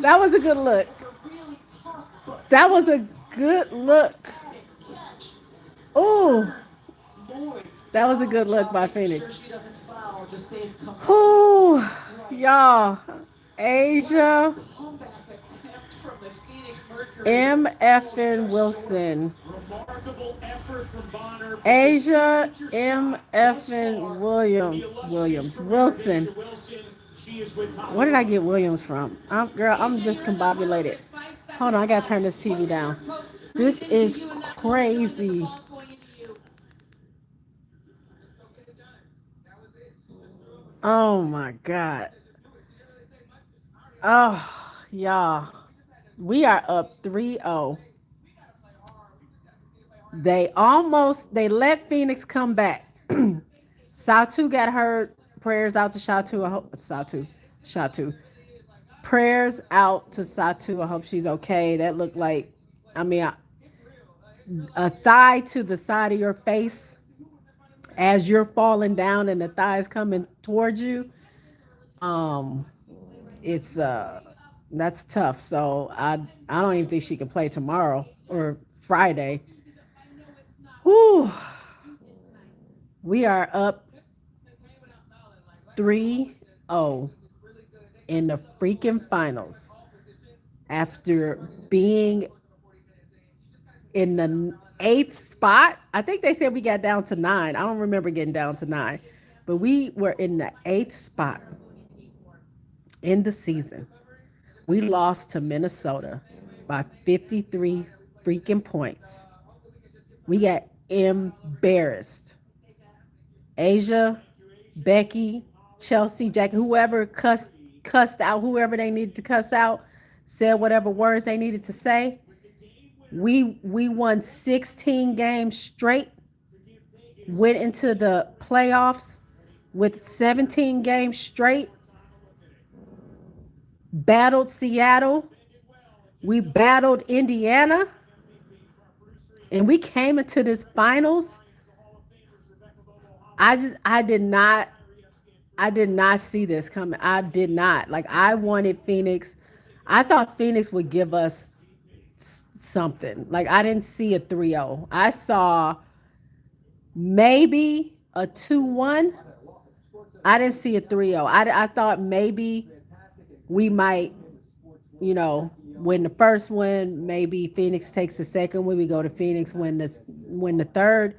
That was a good look. That was a good look. Oh, that was a good look by Phoenix. Oh, y'all. Asia M. Effin Wilson. Asia M. Effin Williams. Wilson. Where did I get Williams from? Girl, I'm discombobulated. Hold on, I gotta turn this TV down. This is crazy. Oh my God. Oh, y'all. We are up 3-0. They let Phoenix come back. Satu got hurt. Prayers out to Satu. Satu. Prayers out to Satu. I hope she's okay. That looked like, I mean, a thigh to the side of your face as you're falling down and the thigh is coming towards you. Um, it's that's tough. So I don't even think she can play tomorrow or Friday. Whew. We are up 3-0 in the freaking finals after being in the eighth spot. I think they said we got down to 9. I don't remember getting down to 9, but we were in the eighth spot in the season. We lost to Minnesota by 53 freaking points. We got embarrassed. Asia, Becky, Chelsea, Jack, whoever cussed out whoever they needed to cuss out, said whatever words they needed to say. We won 16 games straight, went into the playoffs with 17 games straight, battled Seattle, we battled Indiana, and we came into this finals. I did not see this coming. I did not. Like, I wanted Phoenix. I thought Phoenix would give us something. Like, I didn't see a 3-0. I saw maybe a 2-1. I didn't see a 3-0. I thought maybe we might, win the first one. Maybe Phoenix takes the second one. We go to Phoenix, win the third.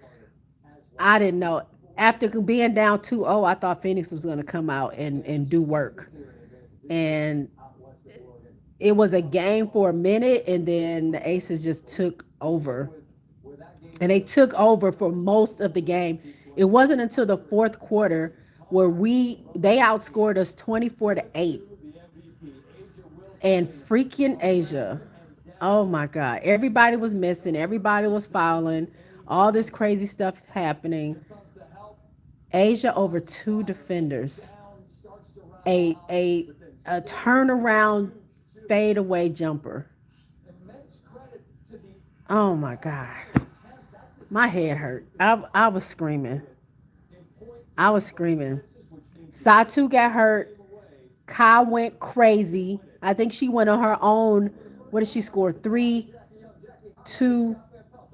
I didn't know. After being down 2-0, I thought Phoenix was going to come out and do work. And it was a game for a minute, and then the Aces just took over. And they took over for most of the game. It wasn't until the fourth quarter where they outscored us 24-8. And freaking Asia. Oh my God. Everybody was missing. Everybody was fouling. All this crazy stuff happening. Asia over 2 defenders. A turnaround fadeaway jumper. Oh my God. My head hurt. I was screaming. I was screaming. Satu got hurt. Kai went crazy. I think she went on her own. What did she score? 3, 2,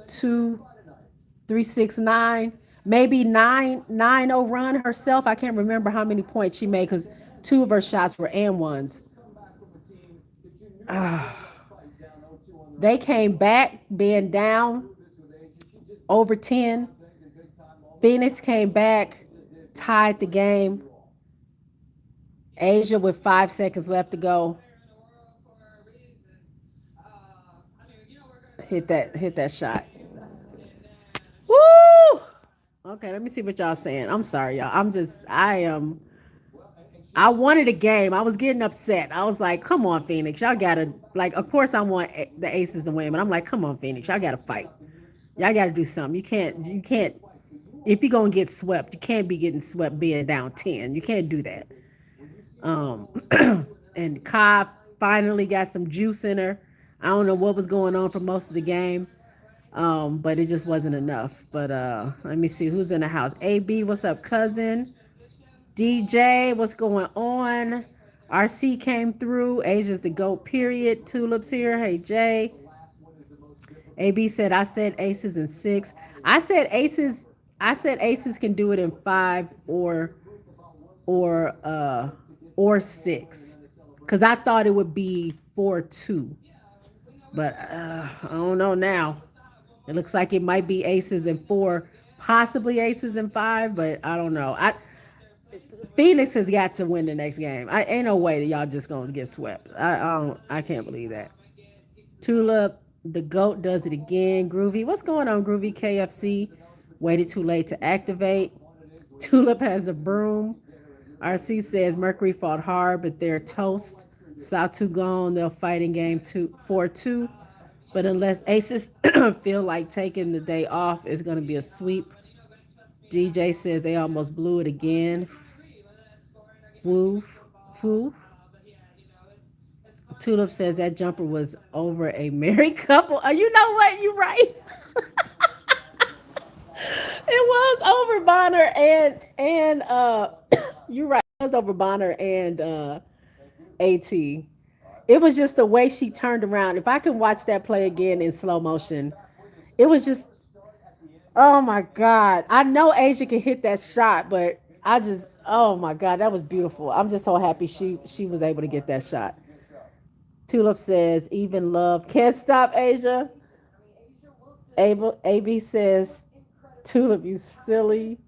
2, 3, 6, 9. Maybe 9-0 run herself. I can't remember how many points she made because 2 of her shots were and ones. They came back being down over 10. Phoenix came back, tied the game. Asia with 5 seconds left to go. Hit that shot. Woo! Okay, let me see what y'all saying. I'm sorry, y'all. I wanted a game. I was getting upset. I was like, come on, Phoenix. Y'all gotta, like, of course I want the Aces to win, but I'm like, come on, Phoenix. Y'all gotta fight. Y'all gotta do something. You can't, if you're gonna get swept, you can't be getting swept being down 10. You can't do that. Um, and Kai finally got some juice in her. I don't know what was going on for most of the game. But it just wasn't enough. But let me see who's in the house. AB, what's up, cousin? DJ, what's going on? RC came through. Asia's the GOAT, period. Tulips here. Hey, Jay. AB said, I said aces in six. I said aces. I said aces can do it in five or uh or six. Cause I thought it would be 4-2. But I don't know now. It looks like it might be aces in four, possibly aces in five, but I don't know. Phoenix has got to win the next game. I ain't no way that y'all just gonna get swept. I can't believe that. Tulip, the goat does it again. Groovy, what's going on, Groovy? KFC waited too late to activate. Tulip has a broom. RC says Mercury fought hard, but they're toast. Satu gone. They'll fight in game 4-2. But unless Aces feel like taking the day off, it's going to be a sweep. DJ says they almost blew it again. Woo, woo. Tulip says that jumper was over a married couple. Oh, you know what? You're right. It was over Bonner and you're right. It was over Bonner and AT. It was just the way she turned around. If I can watch that play again in slow motion, it was just, oh my God. I know Asia can hit that shot, but I just, oh my God, that was beautiful. I'm just so happy she was able to get that shot. Tulip says, even love can't stop Asia. AB says, Tulip, you silly.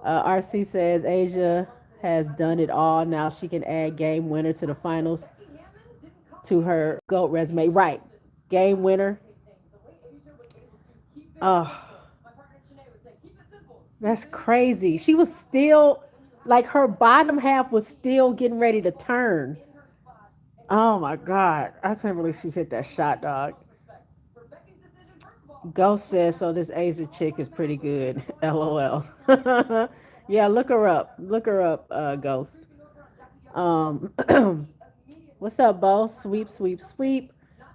RC says, Asia has done it all. Now she can add game winner to the finals to her GOAT resume. Right. Game winner. Oh, that's crazy. She was still, like, her bottom half was still getting ready to turn. Oh my God. I can't believe she hit that shot, dog. Ghost says, so this Asia chick is pretty good. LOL. Yeah, look her up. Look her up, Ghost. Um, what's up, Bo? Sweep, sweep, sweep.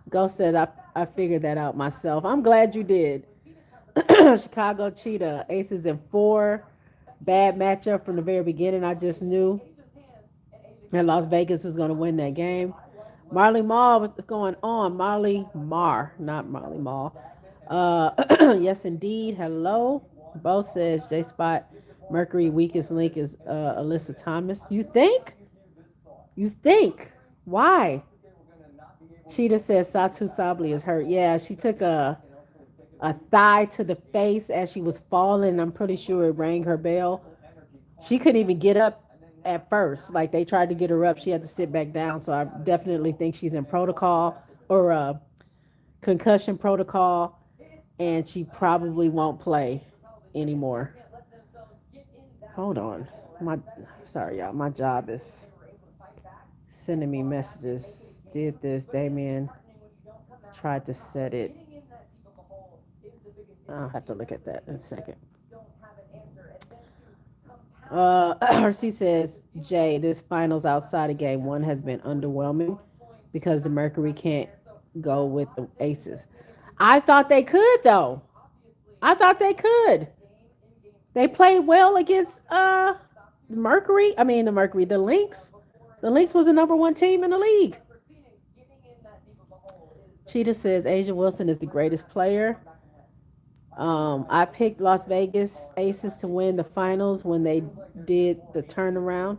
Ghost said, I figured that out myself. I'm glad you did. Chicago Cheetah, aces in four. Bad matchup from the very beginning. I just knew that Las Vegas was going to win that game. Marley Marl, what's going on? Marley Mar, not Marley Marl. Yes, indeed. Hello. Bo says J Spot Mercury weakest link is Alyssa Thomas. You think? You think? Why? Cheetah says Satu Sabli is hurt. Yeah, she took a thigh to the face as she was falling. I'm pretty sure it rang her bell. She couldn't even get up at first. Like they tried to get her up, she had to sit back down. So I definitely think she's in protocol or concussion protocol, and she probably won't play anymore. Hold on, my sorry y'all. My job is sending me messages. Did this, Damien? Tried to set it. I'll have to look at that in a second. RC says, Jay, this finals outside of game one has been underwhelming because the Mercury can't go with the aces. I thought they could, though. I thought they could. They played well against the Mercury. I mean, the Mercury, the Lynx. The Lynx was the number one team in the league. Cheetah says Asia Wilson is the greatest player. I picked Las Vegas Aces to win the finals when they did the turnaround.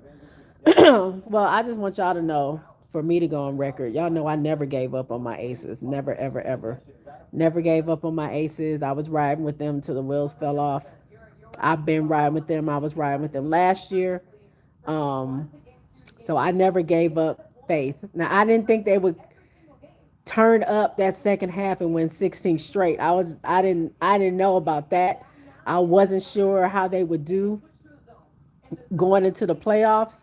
Well, I just want y'all to know, for me to go on record, y'all know I never gave up on my Aces. Never, ever, ever. Never gave up on my Aces. I was riding with them till the wheels fell off. I've been riding with them. I was riding with them last year. Um, so I never gave up faith. Now, I didn't think they would turn up that second half and win 16 straight. I didn't know about that. I wasn't sure how they would do going into the playoffs,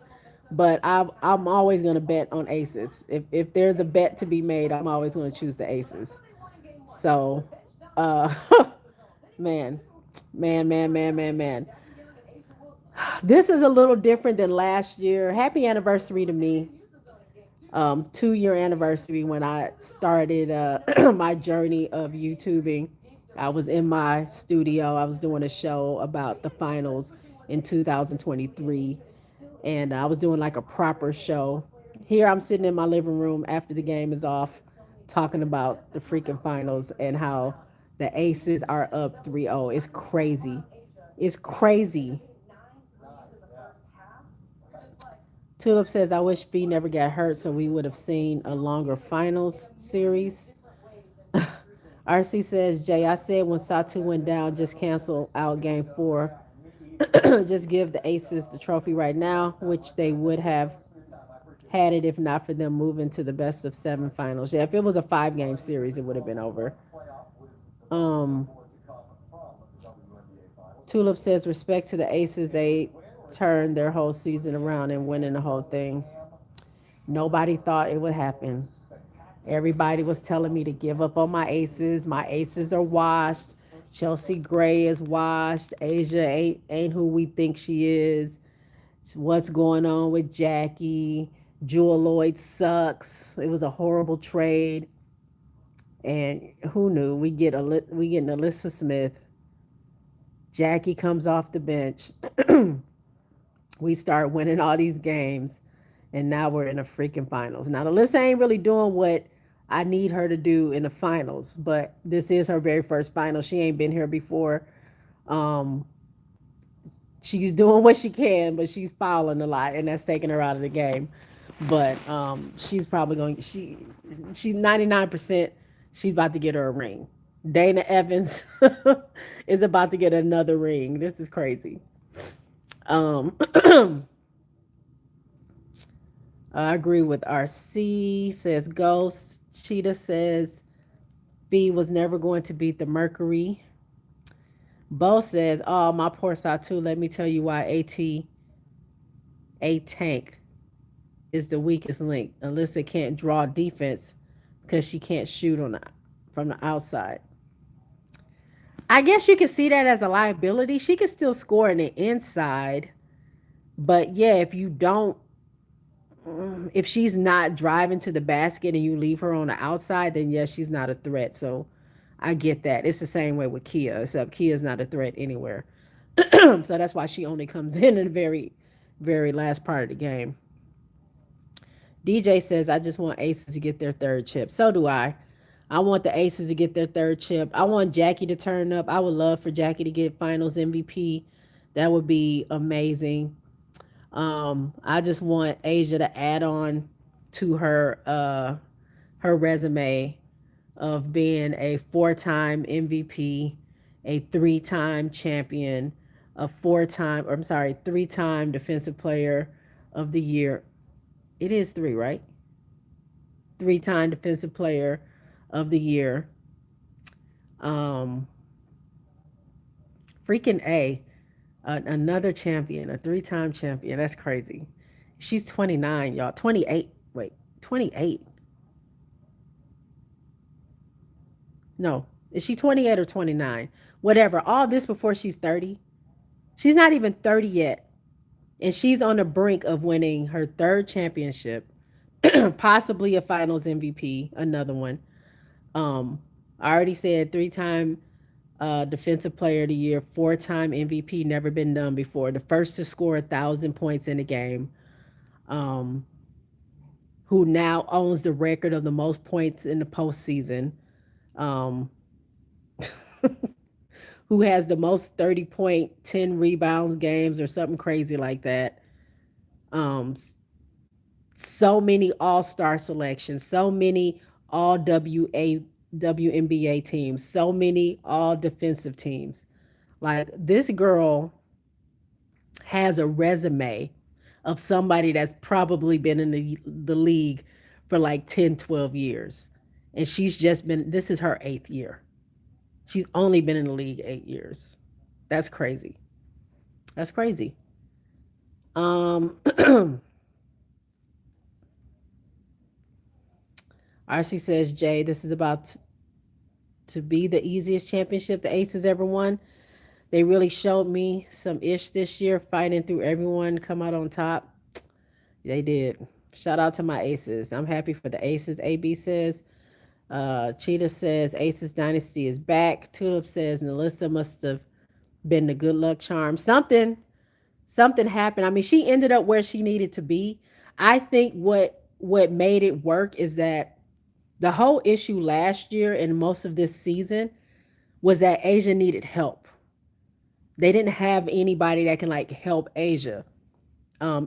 but I'm always going to bet on aces. If there's a bet to be made, I'm always going to choose the aces. So, uh, man, man. This is a little different than last year. Happy anniversary to me. 2 year anniversary when I started my journey of YouTubing. I was in my studio. I was doing a show about the finals in 2023, and I was doing like a proper show. Here I'm sitting in my living room after the game is off, talking about the freaking finals and how the Aces are up 3-0. It's crazy. It's crazy. Tulip says, I wish Fee never got hurt so we would have seen a longer finals series. RC says, Jay, I said when Satu went down, just cancel out game four. Just give the Aces the trophy right now, which they would have had it if not for them moving to the best of seven finals. Yeah, if it was a 5 game series, it would have been over. Um, Tulip says, respect to the Aces. They turned their whole season around and winning the whole thing. Nobody thought it would happen. Everybody was telling me to give up on my Aces. My Aces are washed. Chelsea Gray is washed. Asia ain't who we think she is. What's going on with Jackie? Jewel Lloyd sucks. It was a horrible trade. And who knew? We get an Alyssa Smith. Jackie comes off the bench. We start winning all these games, and now we're in the freaking finals. Now, Alyssa ain't really doing what I need her to do in the finals, but this is her very first final. She ain't been here before. Um, she's doing what she can, but she's fouling a lot, and that's taking her out of the game. But she's probably going. She's 99%. She's about to get her a ring. Dana Evans is about to get another ring. This is crazy. Um, I agree with RC, says Ghost. Cheetah says B was never going to beat the Mercury. Bo says, oh, my poor Satu, let me tell you why A tank is the weakest link. Alyssa can't draw defense because she can't shoot from the outside. I guess you can see that as a liability. She can still score in the inside. But yeah, if she's not driving to the basket and you leave her on the outside, then yes, she's not a threat. So I get that. It's the same way with Kia, except Kia's not a threat anywhere. So that's why she only comes in the very, very last part of the game. DJ says, I just want Aces to get their third chip. So do I. I want the Aces to get their third chip. I want Jackie to turn up. I would love for Jackie to get finals MVP. That would be amazing. I just want Asia to add on to her resume of being a 4-time MVP, a 3-time champion, a 3-time defensive player of the year. It is 3, right? 3-time defensive player of the year. Um, freaking another champion, a 3-time champion. That's crazy. She's 29, y'all. 28. Wait, 28. No, is she 28 or 29? Whatever. All this before she's 30. She's not even 30 yet. And she's on the brink of winning her third championship, possibly a finals MVP, another one. I already said 3-time defensive player of the year, 4-time MVP, never been done before. The first to score 1,000 points in a game. Who now owns the record of the most points in the postseason. Um, who has the most 30-point, 10 rebounds games or something crazy like that. Um, so many all-star selections, so many all WNBA teams, so many all defensive teams. Like this girl has a resume of somebody that's probably been in the league for like 10, 12 years. And this is her 8th year. She's only been in the league 8 years. That's crazy. That's crazy. Um, RC says, Jay, this is about to be the easiest championship the Aces ever won. They really showed me some ish this year, fighting through everyone, come out on top. They did. Shout out to my Aces. I'm happy for the Aces. AB says, Cheetah says, Aces Dynasty is back. Tulip says, Melissa must have been the good luck charm. Something happened. I mean, she ended up where she needed to be. I think what what made it work is that the whole issue last year and most of this season was that Asia needed help. They didn't have anybody that can like help Asia.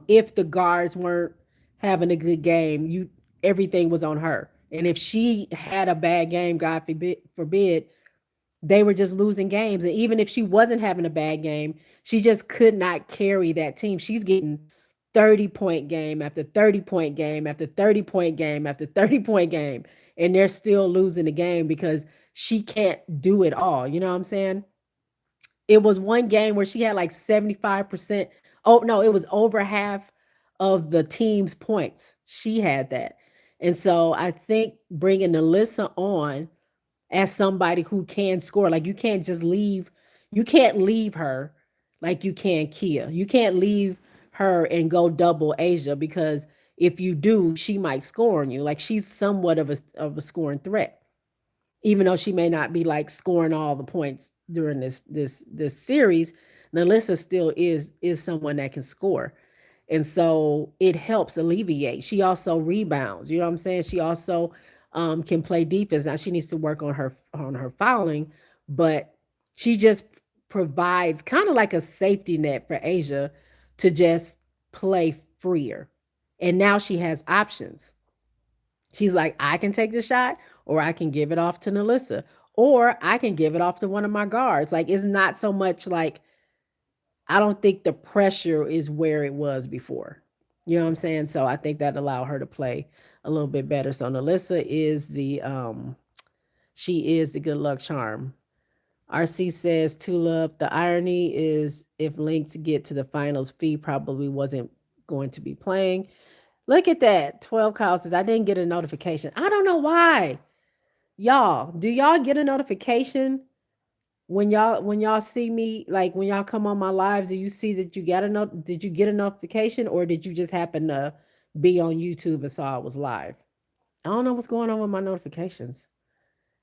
If the guards weren't having a good game, you everything was on her. And if she had a bad game, God forbid, they were just losing games. And even if she wasn't having a bad game, she just could not carry that team. She's getting 30-point game after 30-point game after 30-point game after 30-point game. And they're still losing the game because she can't do it all. You know what I'm saying? It was one game where she had like 75%. Oh, no, it was over half of the team's points. She had that. And so I think bringing Alyssa on as somebody who can score. Like you can't leave her like you can Kia. You can't leave her and go double Asia because if you do, she might score on you. Like she's somewhat of a scoring threat, even though she may not be like scoring all the points during this series. Nalissa still is someone that can score. And so it helps alleviate. She also rebounds. You know what I'm saying? She also can play defense. Now she needs to work on her fouling, but she just provides kind of like a safety net for Asia to just play freer. And now she has options. She's like, I can take the shot, or I can give it off to Nalissa, or I can give it off to one of my guards. Like it's not so much like I don't think the pressure is where it was before. You know what I'm saying? So I think that allowed her to play a little bit better. So Nalissa is the she is the good luck charm. RC says Tulip, the irony is if Lynx get to the finals, Fee probably wasn't going to be playing. Look at that. 12 calls says I didn't get a notification. I don't know why. Y'all, do y'all get a notification when y'all see me, like when y'all come on my lives? Do you see that you got a note? Did you get a notification, or did you just happen to be on YouTube and saw I was live? I don't know what's going on with my notifications.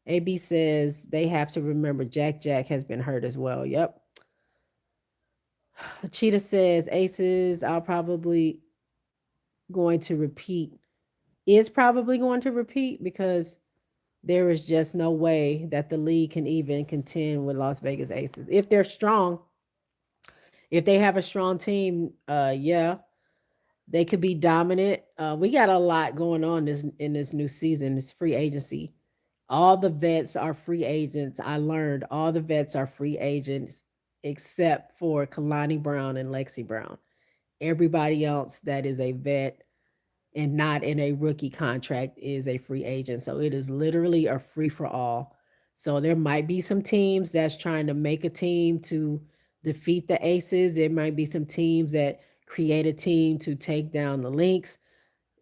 AB says they have to remember Jack has been hurt as well. Yep. Cheetah says Aces I'll probably going to repeat is probably going to repeat because there is just no way that the league can even contend with Las Vegas Aces. If they're strong, if they have a strong team, yeah, they could be dominant. We got a lot going on in this new season. This free agency. All the vets are free agents. I learned all the vets are free agents except for Kalani Brown and Lexi Brown. Everybody else that is a vet and not in a rookie contract is a free agent. So it is literally a free for all. So there might be some teams that's trying to make a team to defeat the Aces. There might be some teams that create a team to take down the Lynx.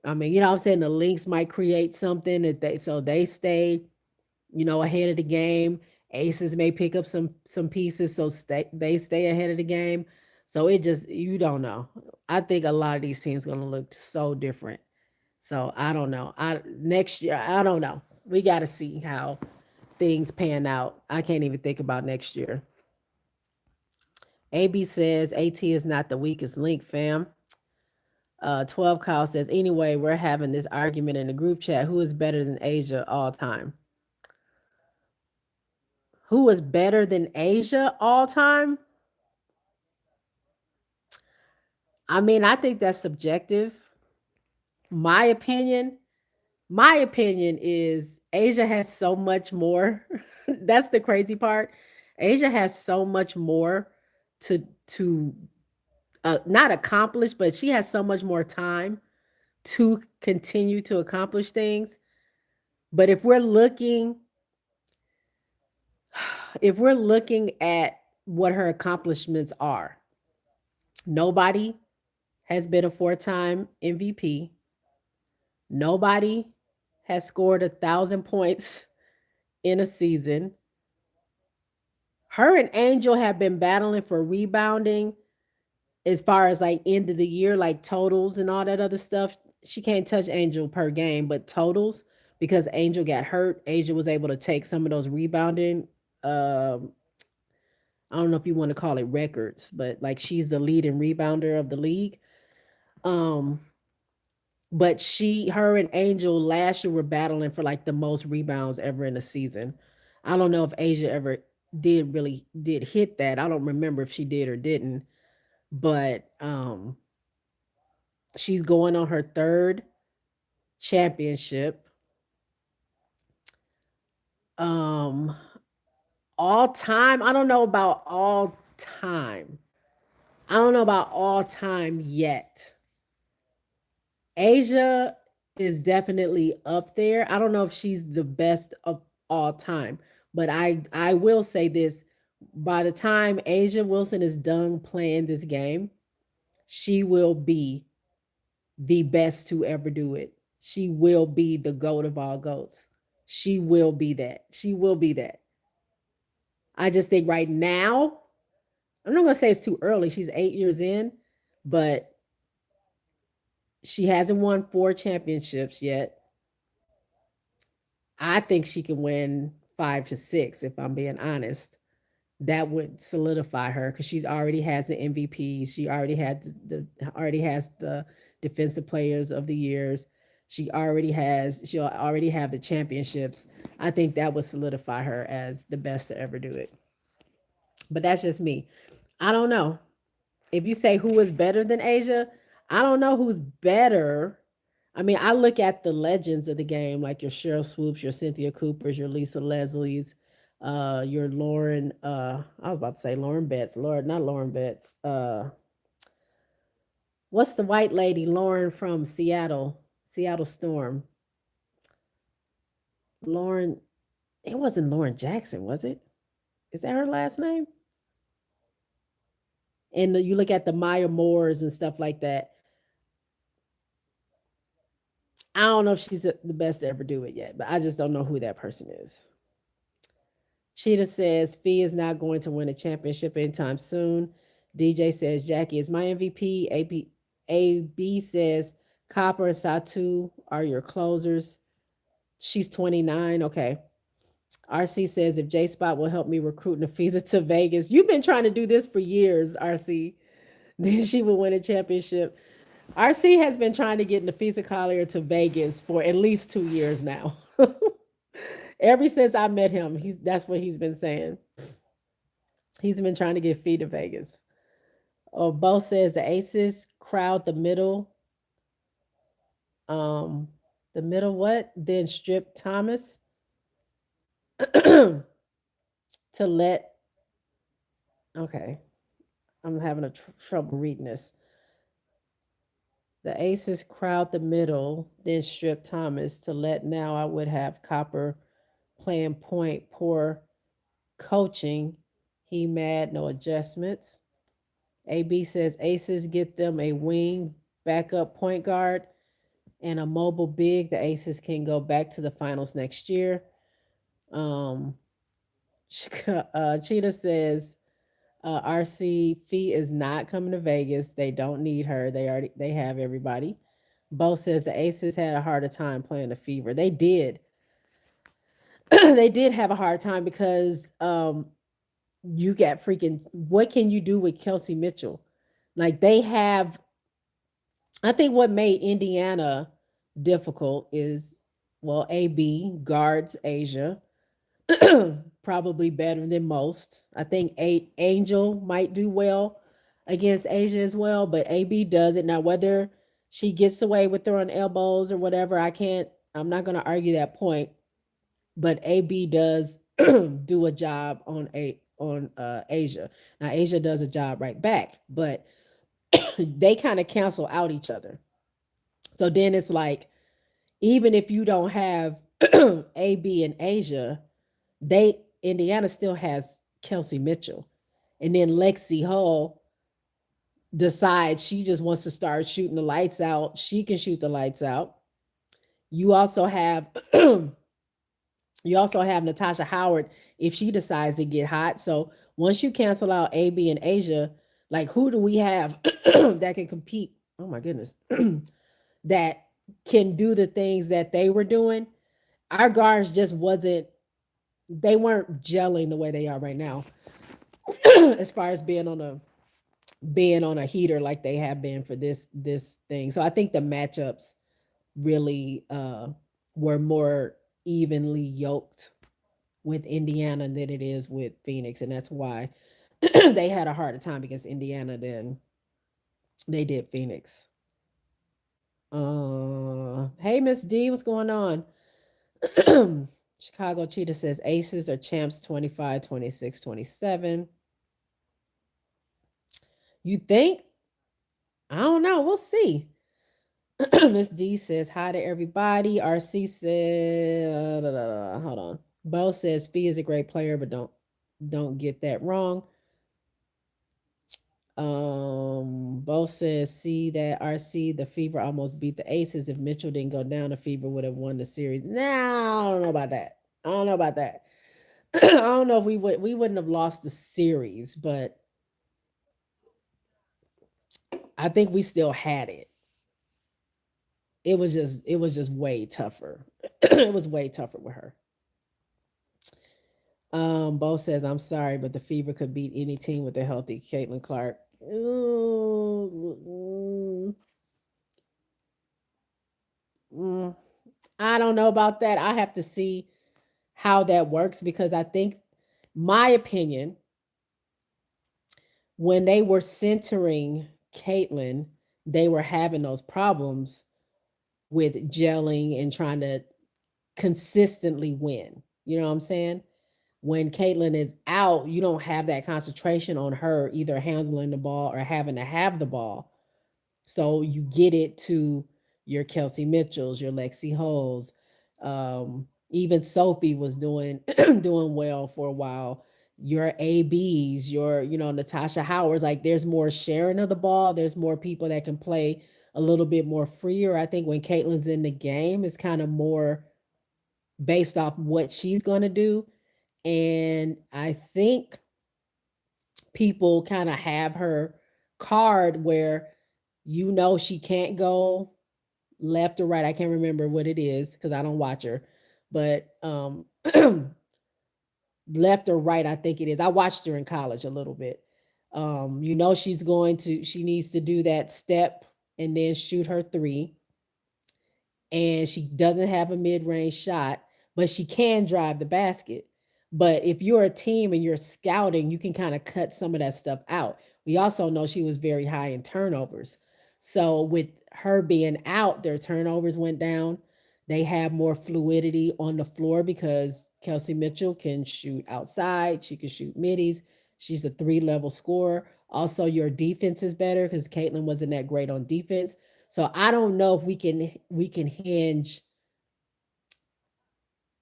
I mean, you know what I'm saying? The Lynx might create something that they stay, ahead of the game. Aces may pick up some pieces so they stay ahead of the game. So it just you don't know. I think a lot of these teams going to look so different. So I don't know. I next year I don't know. We got to see how things pan out. I can't even think about next year. AB says AT is not the weakest link, fam. 12 Kyle says anyway, we're having this argument in the group chat. Who is better than Asia all time? Who is better than Asia all time? I mean, I think that's subjective. My opinion, my opinion is Asia has so much more. That's the crazy part. Asia has so much more to not accomplish, but she has so much more time to continue to accomplish things. But if we're looking at what her accomplishments are, nobody has been a four-time MVP. Nobody has scored 1,000 points in a season. Her and Angel have been battling for rebounding as far as like end of the year, like totals and all that other stuff. She can't touch Angel per game, but totals because Angel got hurt. Angel was able to take some of those rebounding. Um, I don't know if you want to call it records, but like she's the leading rebounder of the league. Um, But her and Angel last year were battling for like the most rebounds ever in a season. I don't know if Asia ever did hit that. I don't remember if she did or didn't, but she's going on her third championship. Um all time, I don't know about all time. I don't know about all time yet. Asia is definitely up there. I don't know if she's the best of all time, but I will say this: by the time Asia Wilson is done playing this game, she will be the best to ever do it. She will be the goat of all goats. She will be that. She will be that. I just think right now, I'm not gonna say it's too early. She's 8 years in, but she hasn't won 4 championships yet. I think she can win 5 to 6, if I'm being honest. That would solidify her because she's already has the MVPs. She already had already has the defensive players of the years. She'll already have the championships. I think that would solidify her as the best to ever do it. But that's just me. I don't know. If you say who is better than Asia, I don't know who's better. I mean, I look at the legends of the game, like your Cheryl Swoops, your Cynthia Coopers, your Lisa Leslie's, your Lauren. I was about to say Lauren Betts. Lauren, not Lauren Betts. What's the white lady? Lauren from Seattle, Seattle Storm. Lauren. It wasn't Lauren Jackson, was it? Is that her last name? And you look at the Maya Moores and stuff like that. I don't know if she's the best to ever do it yet, but I just don't know who that person is. Cheetah says Fee is not going to win a championship anytime soon. DJ says Jackie is my MVP. AB says Copper and Satu are your closers. She's 29. Okay. RC says if J Spot will help me recruit Nafisa to Vegas. You've been trying to do this for years, RC. Then she will win a championship. RC has been trying to get Nafisa Collier to Vegas for at least 2 years now. Ever since I met him, that's what he's been saying. He's been trying to get Fee to Vegas. Oh, Bo says the Aces crowd um, the middle what? Then strip Thomas to let. Okay, I'm having trouble reading this. The Aces crowd the middle, then strip Thomas to let. Now I would have Copper playing point, poor coaching. He mad, no adjustments. AB says Aces get them a wing backup point guard and a mobile big. The Aces can go back to the finals next year. Um, Cheetah says RC Fee is not coming to Vegas. They don't need her. They have everybody. Bo says the Aces had a harder time playing the Fever. They did. They did have a hard time because you got freaking what can you do with Kelsey Mitchell? Like they have I think what made Indiana difficult is well, AB guards Asia probably better than most. I think Angel might do well against Asia as well, but AB does it. Now whether she gets away with throwing elbows or whatever, I'm not going to argue that point, but AB does do a job on Asia. Now Asia does a job right back, but they kind of cancel out each other. So then it's like even if you don't have AB and Asia, they Indiana still has Kelsey Mitchell. And then Lexi Hull decides she just wants to start shooting the lights out. She can shoot the lights out. You also have you also have Natasha Howard if she decides to get hot. So once you cancel out AB and Asia, like who do we have that can compete? Oh my goodness. That can do the things that they were doing. Our guards just wasn't they weren't gelling the way they are right now as far as being on a heater like they have been for this thing. So I think the matchups really were more evenly yoked with Indiana than it is with Phoenix, and that's why they had a harder time against Indiana than they did Phoenix. Hey Miss D, what's going on? Chicago Cheetah says Aces are champs 25, 26, 27. You think? I don't know. We'll see. Miss D says hi to everybody. RC said, hold on. Bo says Fee is a great player, but don't get that wrong. Bo says see that RC the Fever almost beat the Aces. If Mitchell didn't go down, the Fever would have won the series. Nah, I don't know about that. I don't know about that. I don't know if we wouldn't have lost the series, but I think we still had it. It was just way tougher. It was way tougher with her. Bo says, I'm sorry, but the Fever could beat any team with a healthy Caitlin Clark. Mm, I don't know about that. I have to see how that works because I think, my opinion, when they were centering Caitlin, they were having those problems with gelling and trying to consistently win. You know what I'm saying? When Caitlin is out, you don't have that concentration on her either handling the ball or having to have the ball. So you get it to your Kelsey Mitchells, your Lexi Holes. Even Sophie was doing doing well for a while. Your ABs, your Natasha Howards. Like there's more sharing of the ball. There's more people that can play a little bit more freer. I think when Caitlin's in the game, it's kind of more based off what she's going to do. And I think people kind of have her card where she can't go left or right. I can't remember what it is because I don't watch her. But left or right, I think it is. I watched her in college a little bit. She needs to do that step and then shoot her three, and she doesn't have a mid-range shot, but she can drive the basket. But if you're a team and you're scouting, you can kind of cut some of that stuff out. We also know she was very high in turnovers. So with her being out, their turnovers went down. They have more fluidity on the floor because Kelsey Mitchell can shoot outside. She can shoot middies. She's a three-level scorer. Also, your defense is better because Caitlin wasn't that great on defense. So I don't know if we can hinge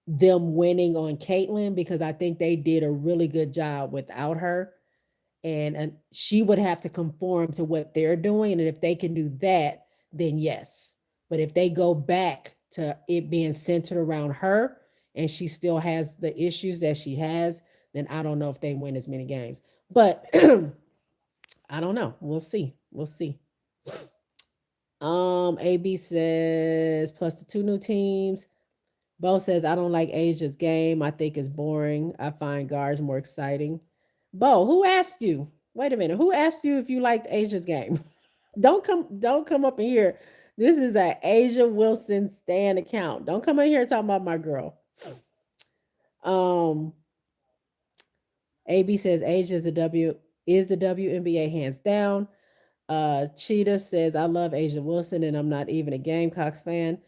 them winning on Caitlyn because I think they did a really good job without her. And she would have to conform to what they're doing. And if they can do that, then yes. But if they go back to it being centered around her and she still has the issues that she has, then I don't know if they win as many games. But I don't know. We'll see. We'll see. AB says plus the two new teams. Bo says I don't like Asia's game. I think it's boring. I find guards more exciting. Bo, who asked you? Wait a minute. Who asked you if you liked Asia's game? Don't come up in here. This is a Asia Wilson Stan account. Don't come in here talking about my girl. Um AB says Asia is the WNBA hands down. Cheetah says I love Asia Wilson and I'm not even a Gamecocks fan.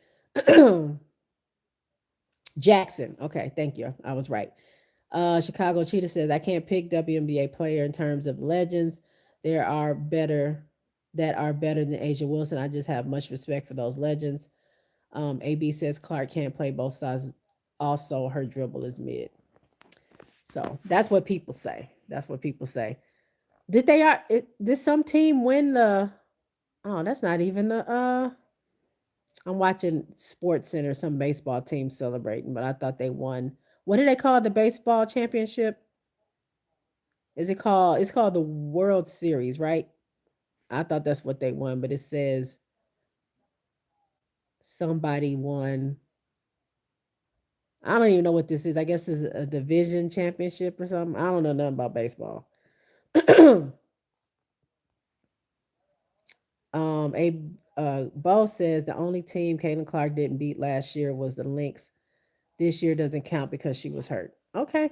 Jackson. Okay, thank you. I was right. Chicago Cheetah says I can't pick WNBA player in terms of legends. There are better that are better than Asia Wilson. I just have much respect for those legends. AB says Clark can't play both sides. Also, her dribble is mid. So that's what people say. That's what people say. Did some team win the? Oh, that's not even the. I'm watching Sports Center. Some baseball team celebrating, but I thought they won. What do they call the baseball championship? Is it called? It's called the World Series, right? I thought that's what they won, but it says somebody won. I don't even know what this is. I guess it's a division championship or something. I don't know nothing about baseball. A Bo says the only team Caitlin Clark didn't beat last year was the Lynx. This year doesn't count because she was hurt. Okay.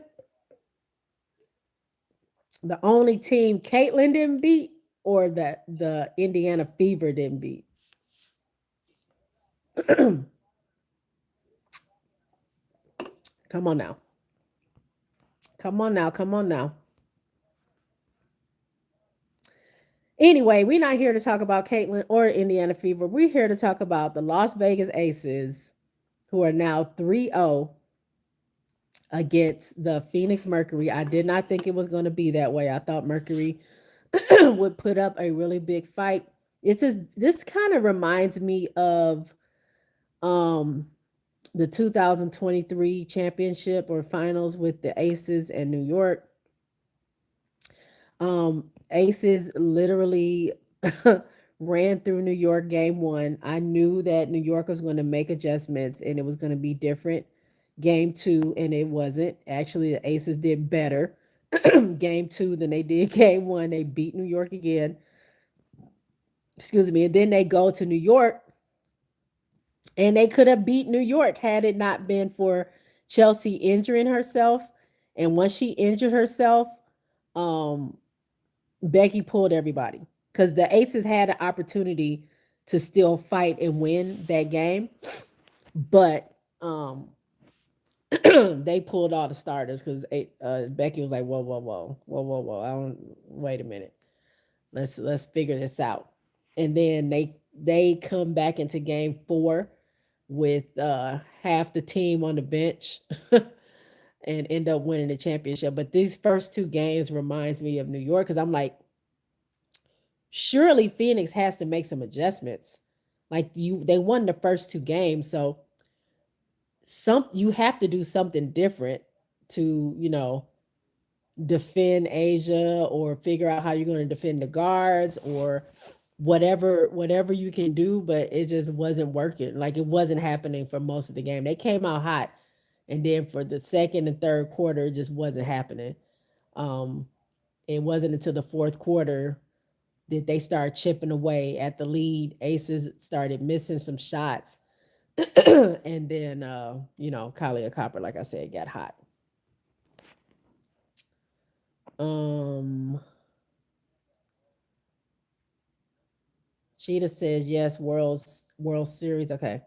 The only team Caitlin didn't beat, or that the Indiana Fever didn't beat. Come on now. Come on now. Come on now. Anyway, we're not here to talk about Caitlin or Indiana Fever. We're here to talk about the Las Vegas Aces, who are now 3-0 against the Phoenix Mercury. I did not think it was going to be that way. I thought Mercury would put up a really big fight. This kind of reminds me of um the 2023 championship or finals with the Aces and New York. Aces literally ran through New York game one. I knew that New York was going to make adjustments and it was going to be different game two, and it wasn't. Actually, the Aces did better game two than they did game one. They beat New York again. Excuse me. And then they go to New York, and they could have beat New York had it not been for Chelsea injuring herself. And once she injured herself, um, Becky pulled everybody because the Aces had an opportunity to still fight and win that game, but they pulled all the starters because Becky was like, "Whoa, whoa, whoa, whoa, whoa, whoa! I don't wait a minute. Let's figure this out." And then they come back into game four with half the team on the bench and end up winning the championship. But these first two games reminds me of New York because I'm like, surely Phoenix has to make some adjustments. Like they won the first two games, so you have to do something different to defend Asia or figure out how you're going to defend the guards or whatever you can do, but it just wasn't working. Like it wasn't happening for most of the game. They came out hot, and then for the second and third quarter, it just wasn't happening. Um, it wasn't until the fourth quarter that they started chipping away at the lead. Aces started missing some shots, and then Kalia Copper, like I said, got hot. Um, Cheetah says yes. World Series. Okay.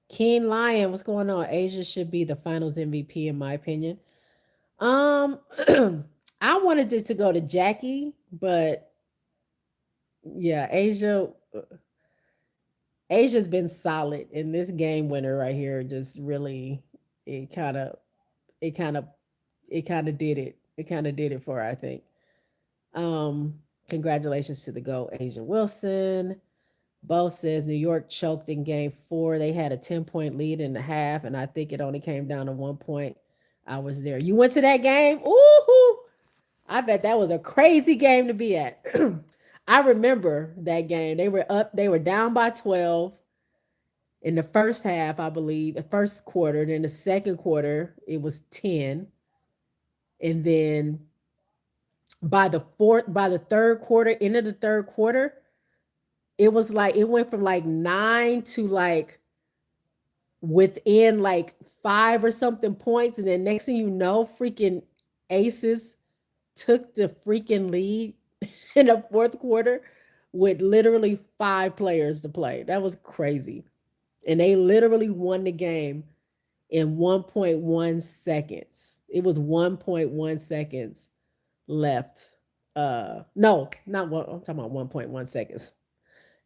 King Lion, what's going on? Asia should be the Finals MVP in my opinion. Um, I wanted it to go to Jackie, but yeah, Asia's been solid, and this game winner right here just really it kind of it kind of it kind of did it. It kind of did it for her, I think. Um, Congratulations to the GOAT, Asia Wilson. Bo says New York choked in game four. They had a 10-point lead in the half, and I think it only came down to 1 point. I was there. You went to that game? Ooh, I bet that was a crazy game to be at. I remember that game. They were down by 12 in the first half, I believe, the first quarter. Then the second quarter, it was 10. And then by the third quarter, end of the third quarter, it was like it went from like 9 to like within like 5 or something points, and then next thing you know, freaking Aces took the freaking lead in the fourth quarter with literally 5 players to play. That was crazy. And they literally won the game in 1.1 seconds. It was 1.1 seconds left. No, not one. I'm talking about 1.1 seconds.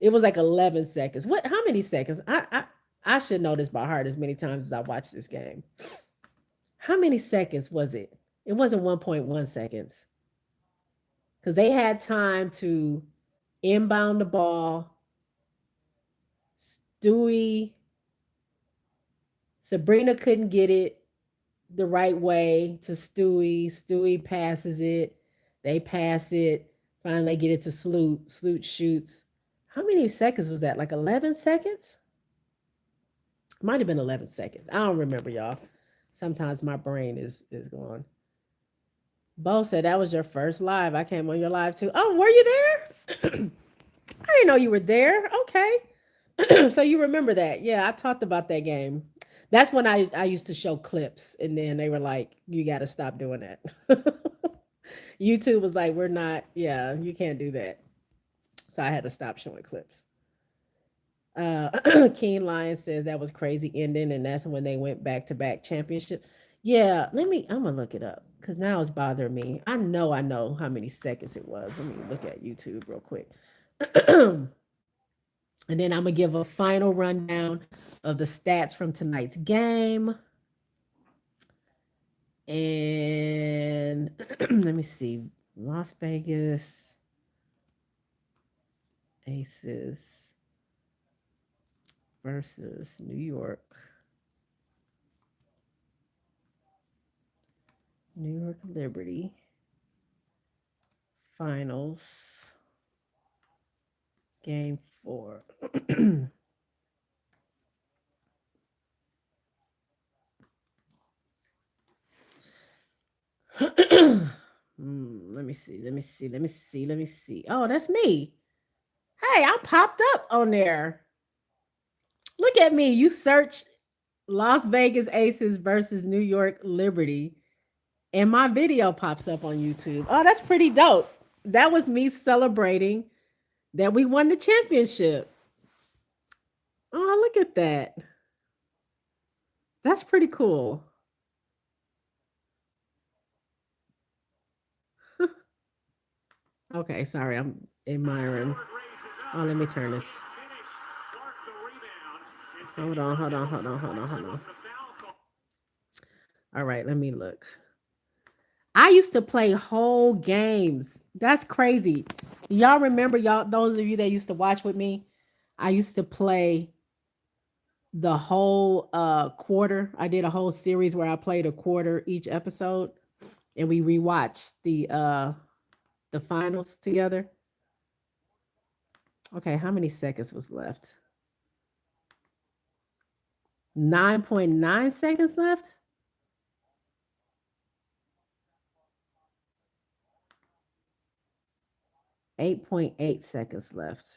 It was like 11 seconds. What? How many seconds? I should know this by heart as many times as I watched this game. How many seconds was it? It wasn't 1.1 seconds because they had time to inbound the ball. Stewie, Sabrina couldn't get it the right way to Stewie. Stewie passes it. They pass it. Finally, get it to Sloot. Sloot shoots. How many seconds was that? Like 11 seconds? Might have been 11 seconds. I don't remember, y'all. Sometimes my brain is gone. Bo said that was your first live. I came on your live too. Oh, were you there? I didn't know you were there. Okay. So you remember that. Yeah, I talked about that game. That's when I used to show clips and then they were like, you got to stop doing that. YouTube was like, we're not, yeah, you can't do that. So I had to stop showing clips. Keen Lion says that was crazy ending, and that's when they went back to back championship. Yeah, I'm gonna look it up because now it's bothering me. I know how many seconds it was. Let me look at YouTube real quick. And then I'm gonna give a final rundown of the stats from tonight's game. And let me see. Las Vegas Aces versus New York. New York Liberty finals game 4. Let me see. Let me see. Oh, that's me. Hey, I popped up on there. Look at me. You search Las Vegas Aces versus New York Liberty, and my video pops up on YouTube. Oh, that's pretty dope. That was me celebrating that we won the championship. Oh, look at that. That's pretty cool. Okay, sorry, I'm admiring. Oh, let me turn this. Hold on. All right, let me look. I used to play whole games. That's crazy. Y'all remember, y'all, those of you that used to watch with me, I used to play the whole quarter. I did a whole series where I played a quarter each episode and we rewatched the finals together. Okay, how many seconds was left? 9.9 seconds left? 8.8 seconds left.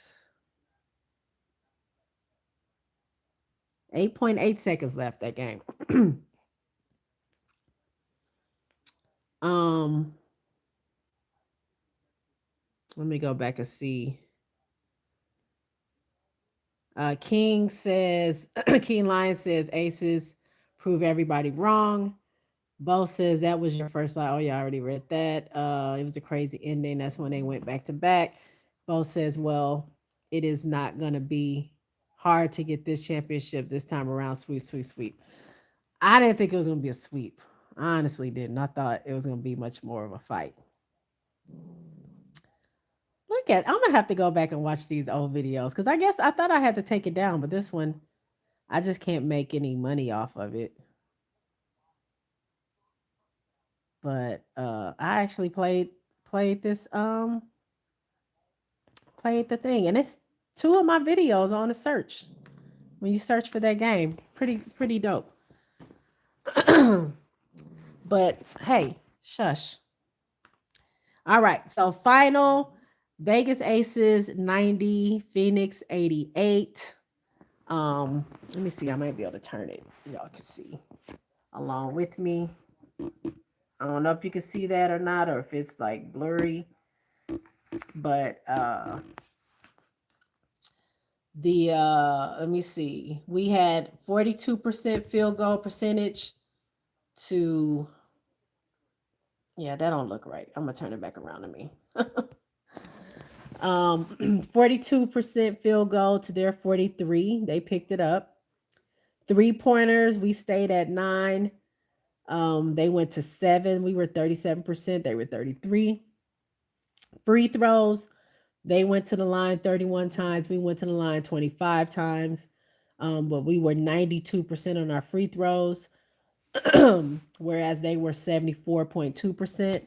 8.8 seconds left that game. um Let me go back and see. King says King Lion says Aces prove everybody wrong. Bo says that was your first line. Oh yeah, I already read that. It was a crazy ending. That's when they went back to back. Bo says, well, it is not gonna be hard to get this championship this time around. Sweep, sweep, sweep. I didn't think it was gonna be a sweep. I honestly didn't. I thought it was gonna be much more of a fight. I'm gonna have to go back and watch these old videos because I guess I thought I had to take it down, but this one I just can't make any money off of it. But I actually played this played the thing, and it's two of my videos on the search. When you search for that game, pretty dope. But hey, shush. All right, so final Vegas Aces 90, Phoenix 88. Let me see. I might be able to turn it. Y'all can see along with me. I don't know if you can see that or not, or if it's like blurry. But let me see. We had 42% field goal percentage to, yeah, that don't look right. I'm gonna turn it back around to me. 42% field goal to their 43. They picked it up. 3-pointers, we stayed at 9. They went to 7. We were 37%. They were 33. Free throws, they went to the line 31 times. We went to the line 25 times. But we were 92% on our free throws, whereas they were 74.2%.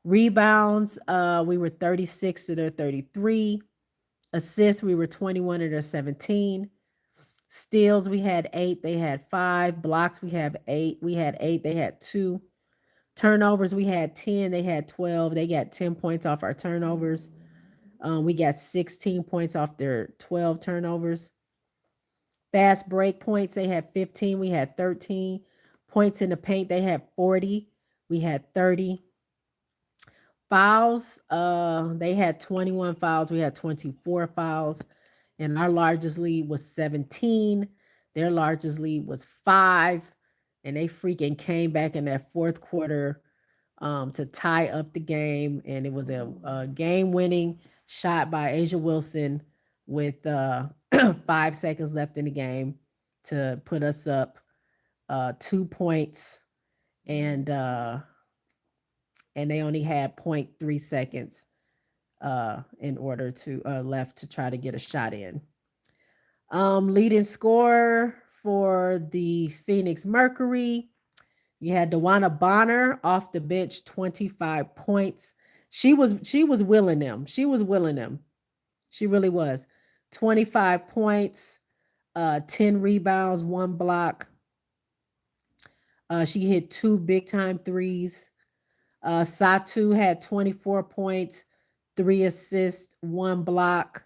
Rebounds, we were 36 to their 33. Assists, we were 21 to their 17. Steals, we had 8. They had 5. Blocks, we have 8. We had 8. They had 2. Turnovers, we had 10. They had 12. They got 10 points off our turnovers. We got 16 points off their 12 turnovers. Fast break points, they had 15. We had 13. Points in the paint, they had 40. We had 30. Fouls, they had 21 fouls. We had 24 fouls. And our largest lead was 17. Their largest lead was 5. And they freaking came back in that fourth quarter to tie up the game. And it was a game winning shot by Asia Wilson with 5 seconds left in the game to put us up 2 points. And they only had point 0.3 seconds in order to left to try to get a shot in. Leading scorer for the Phoenix Mercury, you had Dewana Bonner off the bench, 25 points. She was willing them. She was willing them. She really was. 25 points, 10 rebounds, 1 block. She hit 2 big time threes. Satu had 24 points, 3 assists, 1 block.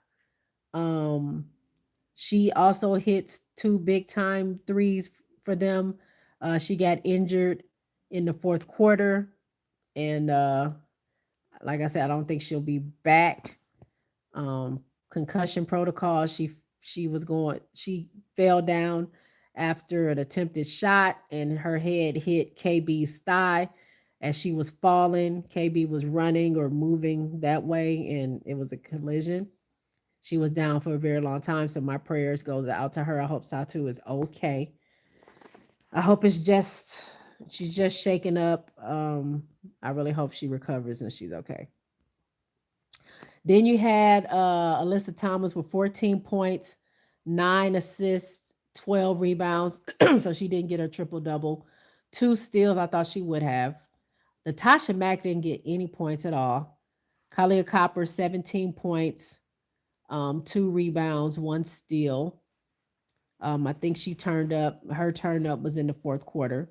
Um, she also hits 2 big time threes for them. She got injured in the fourth quarter, and like I said, I don't think she'll be back. Concussion protocol. She fell down after an attempted shot, and her head hit KB's thigh as she was falling. KB was running or moving that way, and it was a collision. She was down for a very long time, so my prayers goes out to her. I hope Satu is okay. I hope it's just she's just shaken up. I really hope she recovers and she's okay. Then you had Alyssa Thomas with 14 points, 9 assists, 12 rebounds. So she didn't get her triple double. 2 steals. I thought she would have. Natasha Mack didn't get any points at all. Kalia Copper, 17 points, 2 rebounds, 1 steal. I think she turned up. Her turn up was in the fourth quarter.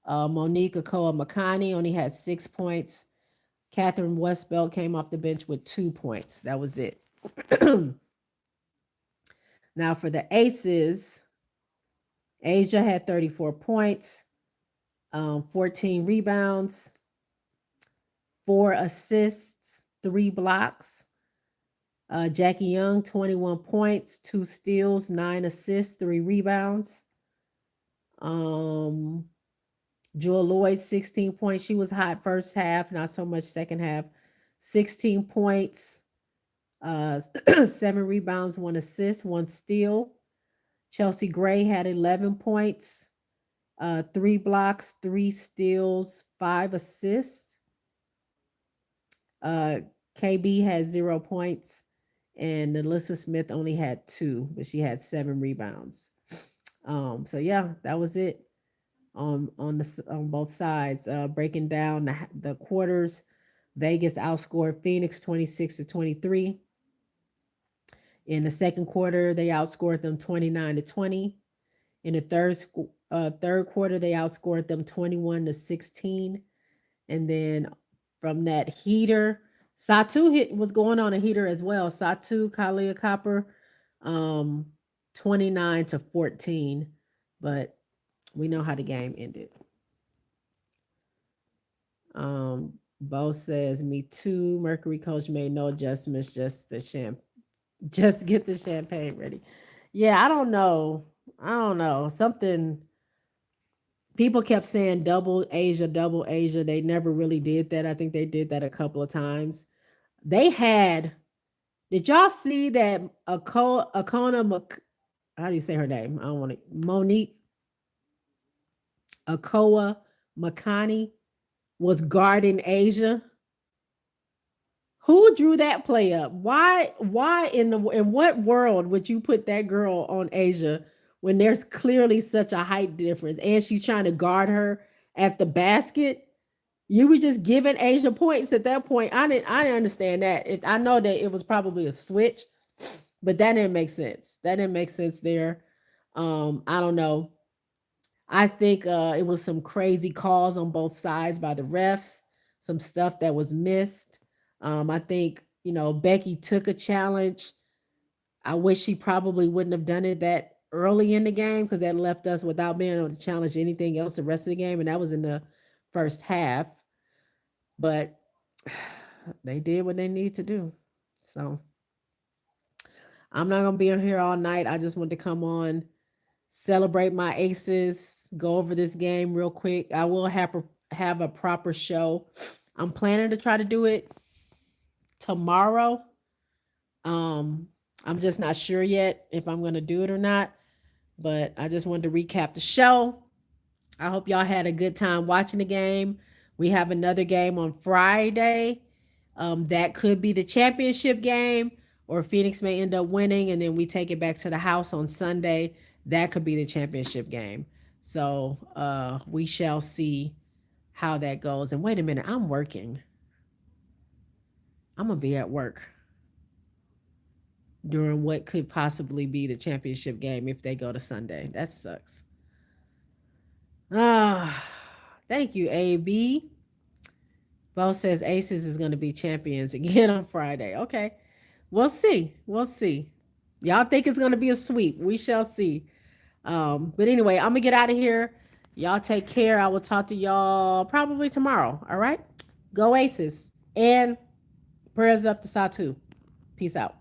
Monique Akoa Makani only had 6 points. Catherine Westbelt came off the bench with 2 points. That was it. Now for the Aces, Asia had 34 points, 14 rebounds, 4 assists, 3 blocks. Jackie Young, 21 points, 2 steals, 9 assists, 3 rebounds. Um, Jewel Lloyd, 16 points. She was hot first half, not so much second half. 16 points, 7 rebounds, 1 assist, 1 steal. Chelsea Gray had 11 points, 3 blocks, 3 steals, 5 assists. Uh, KB had 0 points, and Alyssa Smith only had 2, but she had 7 rebounds. So yeah, that was it on both sides. Breaking down the quarters, Vegas outscored Phoenix 26-23. In the second quarter, they outscored them 29-20. In the third quarter, they outscored them 21-16. And then from that heater, Satu was going on a heater as well. Satu Kalia Copper, 29-14. But we know how the game ended. Bo says, "Me too. Mercury coach made no adjustments, just get the champagne ready." Yeah, I don't know. I don't know. Something people kept saying double Asia, double Asia. They never really did that. I think they did that a couple of times. They had. Did y'all see that Akona how do you say her name? I don't want to. Monique Akoa Makani was guarding Asia. Who drew that play up? Why in what world would you put that girl on Asia when there's clearly such a height difference and she's trying to guard her at the basket? You were just giving Asia points at that point. I didn't understand that. I know that it was probably a switch, but that didn't make sense. That didn't make sense there. I don't know. I think it was some crazy calls on both sides by the refs, some stuff that was missed. I think Becky took a challenge. I wish she probably wouldn't have done it that early in the game because that left us without being able to challenge anything else the rest of the game. And that was in the first half. But they did what they need to do. So I'm not going to be on here all night. I just want to come on, celebrate my aces, go over this game real quick. I will have a proper show. I'm planning to try to do it tomorrow. Um, I'm just not sure yet if I'm going to do it or not, but I just wanted to recap the show. I hope y'all had a good time watching the game. We have another game on Friday. That could be the championship game, or Phoenix may end up winning, and then we take it back to the house on Sunday. That could be the championship game. So we shall see how that goes. And wait a minute, I'm working. I'm gonna be at work during what could possibly be the championship game if they go to Sunday. That sucks. Ah, thank you, AB. Bo says Aces is going to be champions again on Friday. Okay. We'll see. We'll see. Y'all think it's going to be a sweep. We shall see. But anyway, I'm going to get out of here. Y'all take care. I will talk to y'all probably tomorrow. All right. Go Aces. And prayers up to Satu. Peace out.